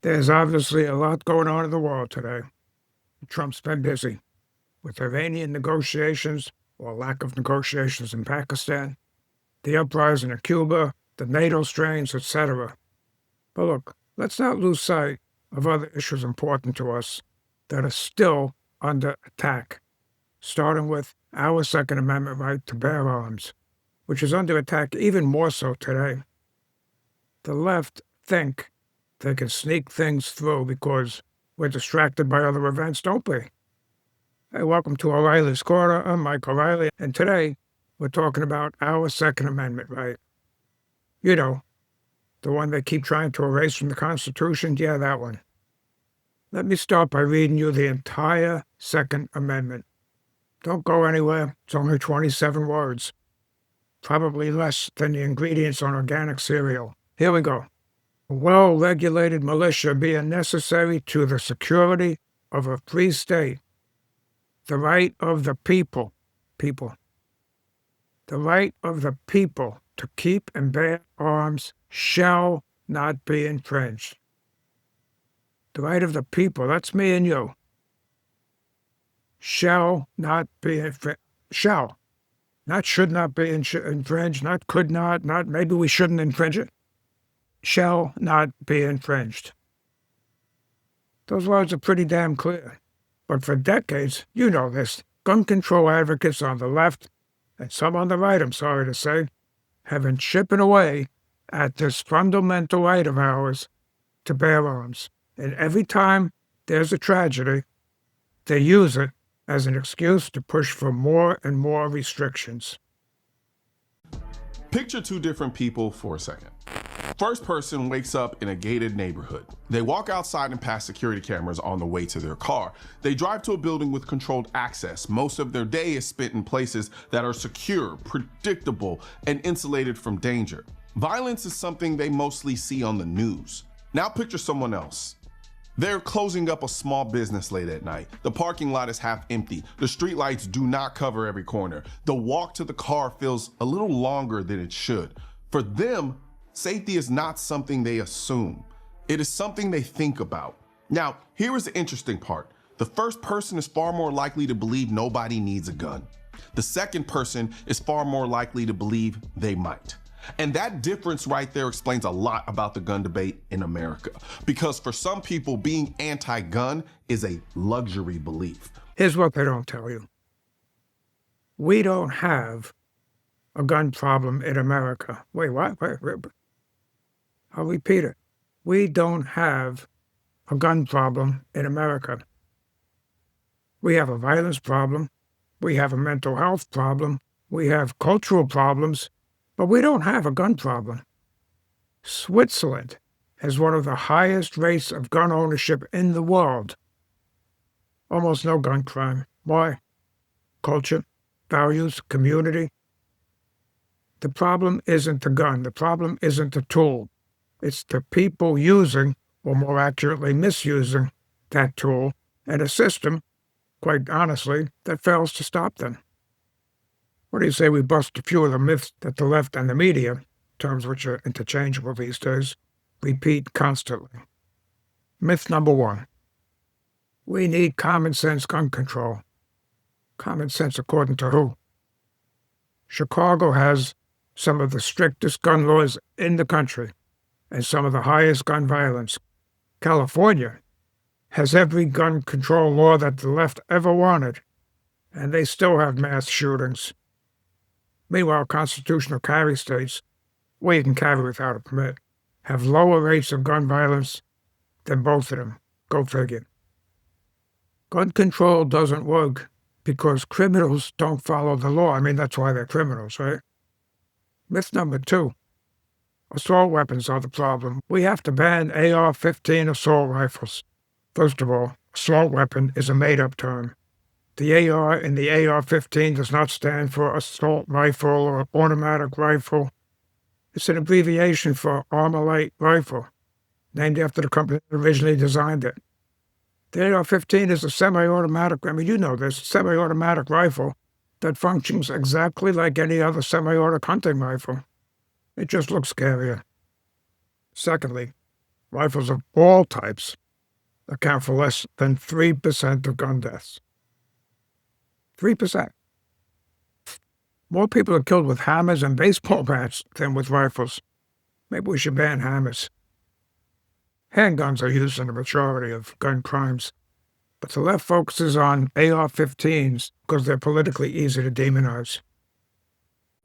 There's obviously a lot going on in the world today. Trump's been busy with Iranian negotiations or lack of negotiations in Pakistan, the uprising in Cuba, the NATO strains, etc. But look, let's not lose sight of other issues important to us that are still under attack, starting with our Second Amendment right to bear arms, which is under attack even more so today. The left think they can sneak things through because we're distracted by other events, don't we? Hey, welcome to O'Reilly's Corner. I'm Mike O'Reilly, and today we're talking about our Second Amendment right. You know, the one they keep trying to erase from the Constitution? Yeah, that one. Let me start by reading you the entire Second Amendment. Don't go anywhere. It's only 27 words. Probably less than the ingredients on organic cereal. Here we go. A well-regulated militia being necessary to the security of a free state. The right of the people. The right of the people to keep and bear arms shall not be infringed. The right of the people, that's me and you. Shall not be infringed. Shall. Not should not be infringed, not could not maybe we shouldn't infringe it. Shall not be infringed. Those words are pretty damn clear. But for decades, you know this, gun control advocates on the left, and some on the right, I'm sorry to say, have been chipping away at this fundamental right of ours to bear arms. And every time there's a tragedy, they use it as an excuse to push for more and more restrictions. Picture two different people for a second. First person wakes up in a gated neighborhood. They walk outside and pass security cameras on the way to their car. They drive to a building with controlled access. Most of their day is spent in places that are secure, predictable, and insulated from danger. Violence is something they mostly see on the news. Now picture someone else. They're closing up a small business late at night. The parking lot is half empty. The streetlights do not cover every corner. The walk to the car feels a little longer than it should. For them, safety is not something they assume. It is something they think about. Now, here is the interesting part. The first person is far more likely to believe nobody needs a gun. The second person is far more likely to believe they might. And that difference right there explains a lot about the gun debate in America. Because for some people, being anti-gun is a luxury belief. Here's what they don't tell you. We don't have a gun problem in America. Wait, what? I'll repeat it. We don't have a gun problem in America. We have a violence problem. We have a mental health problem. We have cultural problems. But we don't have a gun problem. Switzerland has one of the highest rates of gun ownership in the world. Almost no gun crime. Why? Culture, values, community. The problem isn't the gun. The problem isn't the tool. It's the people using, or more accurately misusing, that tool and a system, quite honestly, that fails to stop them. What do you say we bust a few of the myths that the left and the media, terms which are interchangeable these days, repeat constantly? Myth number one. We need common sense gun control. Common sense according to who? Chicago has some of the strictest gun laws in the country and some of the highest gun violence. California has every gun control law that the left ever wanted, and they still have mass shootings. Meanwhile, constitutional carry states, where you can carry without a permit, have lower rates of gun violence than both of them. Go figure. Gun control doesn't work because criminals don't follow the law. I mean, that's why they're criminals, right? Myth number two. Assault weapons are the problem. We have to ban AR-15 assault rifles. First of all, assault weapon is a made-up term. The AR in the AR-15 does not stand for assault rifle or automatic rifle. It's an abbreviation for Armalite rifle, named after the company that originally designed it. The AR-15 is a semi-automatic, I mean, you know this, semi-automatic rifle that functions exactly like any other semi-automatic hunting rifle. It just looks scarier. Secondly, Rifles of all types account for less than 3% of gun deaths. 3%. More people are killed with hammers and baseball bats than with rifles. Maybe we should ban hammers. Handguns are used in the majority of gun crimes, but the left focuses on AR-15s because they're politically easy to demonize.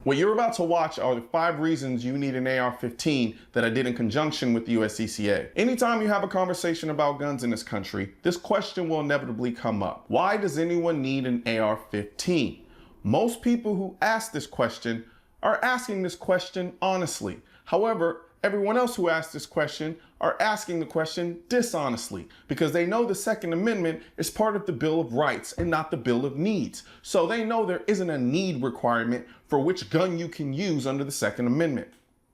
What you're about to watch are the 5 reasons you need an AR-15 that I did in conjunction with the USCCA. Anytime you have a conversation about guns in this country, this question will inevitably come up. Why does anyone need an AR-15? Most people who ask this question are asking this question honestly. However, everyone else who asks this question are asking the question dishonestly because they know the Second Amendment is part of the Bill of Rights and not the Bill of Needs. So they know there isn't a need requirement for which gun you can use under the Second Amendment.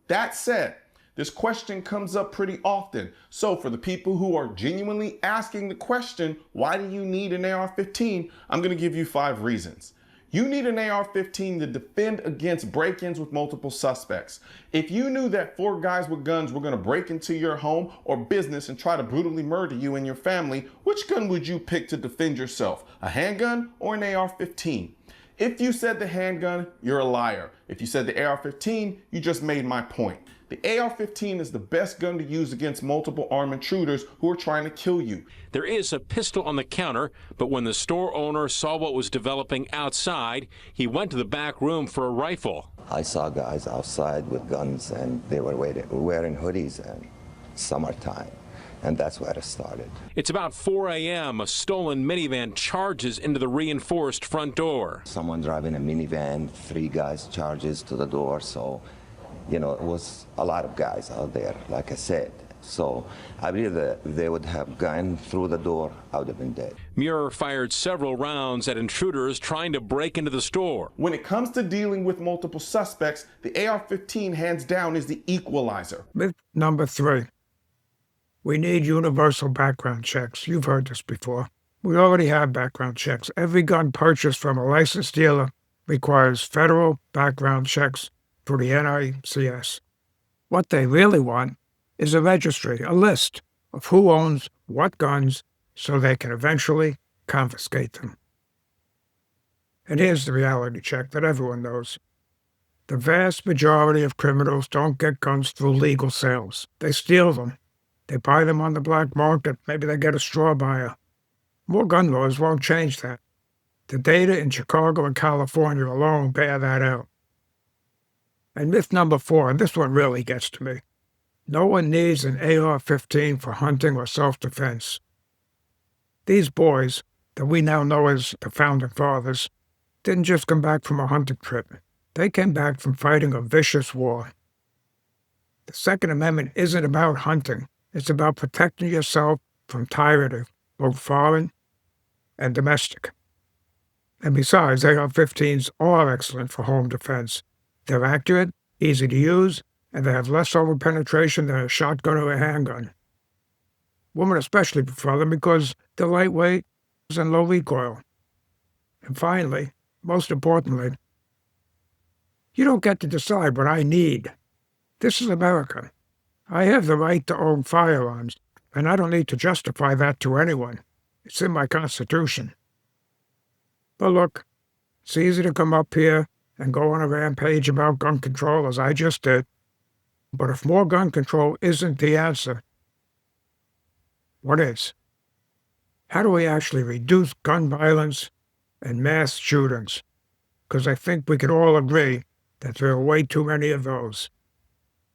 That said, this question comes up pretty often. So for the people who are genuinely asking the question, why do you need an AR-15? I'm going to give you 5 reasons. You need an AR-15 to defend against break-ins with multiple suspects. If you knew that 4 guys with guns were going to break into your home or business and try to brutally murder you and your family, which gun would you pick to defend yourself? A handgun or an AR-15? If you said the handgun, you're a liar. If you said the AR-15, you just made my point. The AR-15 is the best gun to use against multiple armed intruders who are trying to kill you. There is a pistol on the counter, but when the store owner saw what was developing outside, he went to the back room for a rifle. I saw guys outside with guns, and they were wearing hoodies and summertime, and that's where it started. It's about 4 a.m. A stolen minivan charges into the reinforced front door. Someone driving a minivan, 3 guys charges to the door, so it was a lot of guys out there, like I said. So I believe that they would have gone through the door, I would have been dead. Muir fired several rounds at intruders trying to break into the store. When it comes to dealing with multiple suspects, the AR-15 hands down is the equalizer. Myth number 3. We need universal background checks. You've heard this before. We already have background checks. Every gun purchased from a licensed dealer requires federal background checks through the NICS. What they really want is a registry, a list of who owns what guns so they can eventually confiscate them. And here's the reality check that everyone knows. The vast majority of criminals don't get guns through legal sales. They steal them. They buy them on the black market. Maybe they get a straw buyer. More gun laws won't change that. The data in Chicago and California alone bear that out. And myth number 4, and this one really gets to me. No one needs an AR-15 for hunting or self-defense. These boys, that we now know as the Founding Fathers, didn't just come back from a hunting trip. They came back from fighting a vicious war. The Second Amendment isn't about hunting. It's about protecting yourself from tyranny, both foreign and domestic. And besides, AR-15s are excellent for home defense. They're accurate, easy to use, and they have less overpenetration than a shotgun or a handgun. Women especially prefer them because they're lightweight and low recoil. And finally, most importantly, you don't get to decide what I need. This is America. I have the right to own firearms, and I don't need to justify that to anyone. It's in my Constitution. But look, it's easy to come up here and go on a rampage about gun control as I just did. But if more gun control isn't the answer, what is? How do we actually reduce gun violence and mass shootings? Because I think we could all agree that there are way too many of those.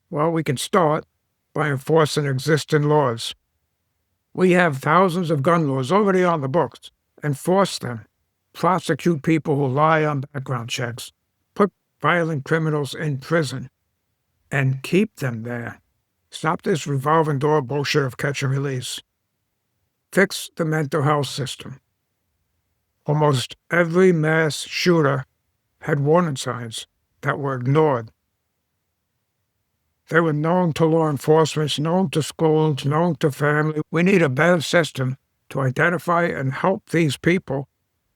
Well, we can start by enforcing existing laws. We have thousands of gun laws already on the books. Enforce them. Prosecute people who lie on background checks. Put violent criminals in prison. And keep them there. Stop this revolving door bullshit of catch and release. Fix the mental health system. Almost every mass shooter had warning signs that were ignored. They were known to law enforcement, known to schools, known to family. We need a better system to identify and help these people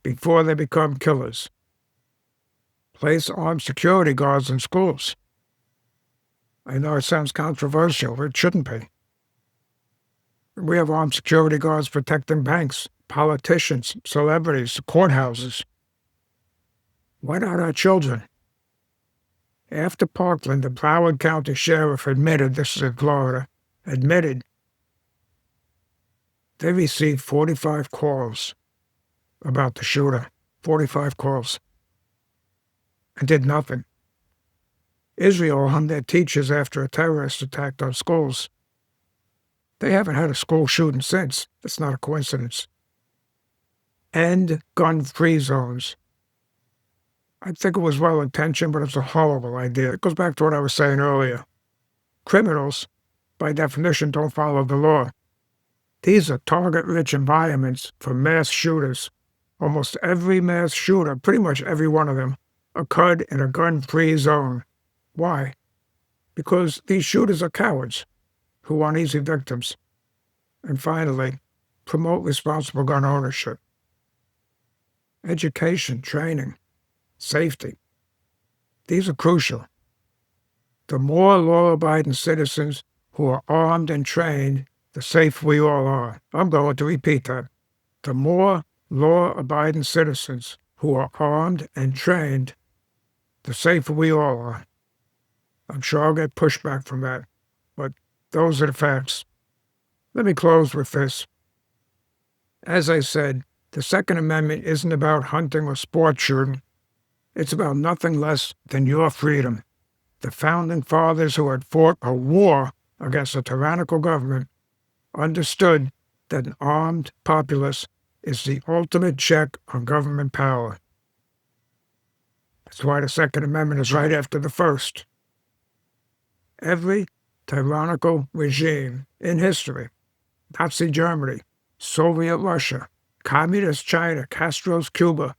before they become killers. Place armed security guards in schools. I know it sounds controversial, but it shouldn't be. We have armed security guards protecting banks, politicians, celebrities, courthouses. Why not our children? After Parkland, the Broward County Sheriff admitted, this is in Florida, admitted they received 45 calls about the shooter. 45 calls. And did nothing. Israel hung their teachers after a terrorist attacked on schools. They haven't had a school shooting since. That's not a coincidence. End gun-free zones. I think it was well-intentioned, but it's a horrible idea. It goes back to what I was saying earlier. Criminals, by definition, don't follow the law. These are target-rich environments for mass shooters. Almost every mass shooter, pretty much every one of them, occurred in a gun-free zone. Why? Because these shooters are cowards who want easy victims. And finally, promote responsible gun ownership. Education, training, safety. These are crucial. The more law-abiding citizens who are armed and trained, the safer we all are. I'm going to repeat that. The more law-abiding citizens who are armed and trained, the safer we all are. I'm sure I'll get pushback from that, but those are the facts. Let me close with this. As I said, the Second Amendment isn't about hunting or sport shooting. It's about nothing less than your freedom. The Founding Fathers who had fought a war against a tyrannical government understood that an armed populace is the ultimate check on government power. That's why the Second Amendment is right after the First. Every tyrannical regime in history, Nazi Germany, Soviet Russia, Communist China, Castro's Cuba,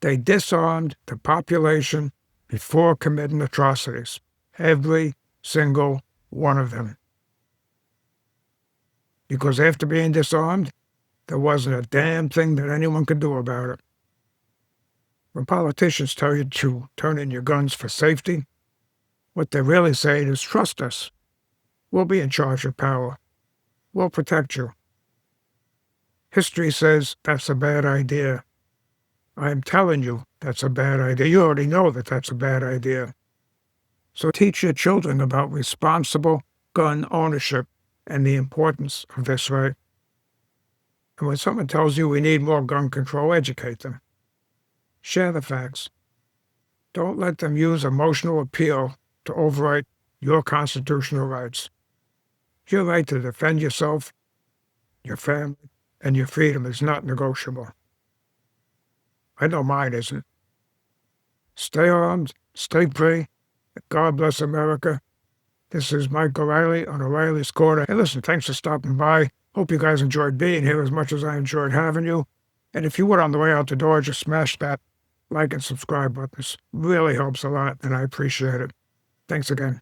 they disarmed the population before committing atrocities. Every single one of them. Because after being disarmed, there wasn't a damn thing that anyone could do about it. When politicians tell you to turn in your guns for safety, what they're really saying is, trust us. We'll be in charge of power. We'll protect you. History says that's a bad idea. I'm telling you that's a bad idea. You already know that that's a bad idea. So teach your children about responsible gun ownership and the importance of this right. And when someone tells you we need more gun control, educate them. Share the facts. Don't let them use emotional appeal to overwrite your constitutional rights. Your right to defend yourself, your family, and your freedom is not negotiable. I know mine isn't. Stay armed, stay free. God bless America. This is Mike O'Reilly on O'Reilly's Corner. Hey, listen, thanks for stopping by. Hope you guys enjoyed being here as much as I enjoyed having you. And if you would, on the way out the door, just smash that like and subscribe button. This really helps a lot, and I appreciate it. Thanks again.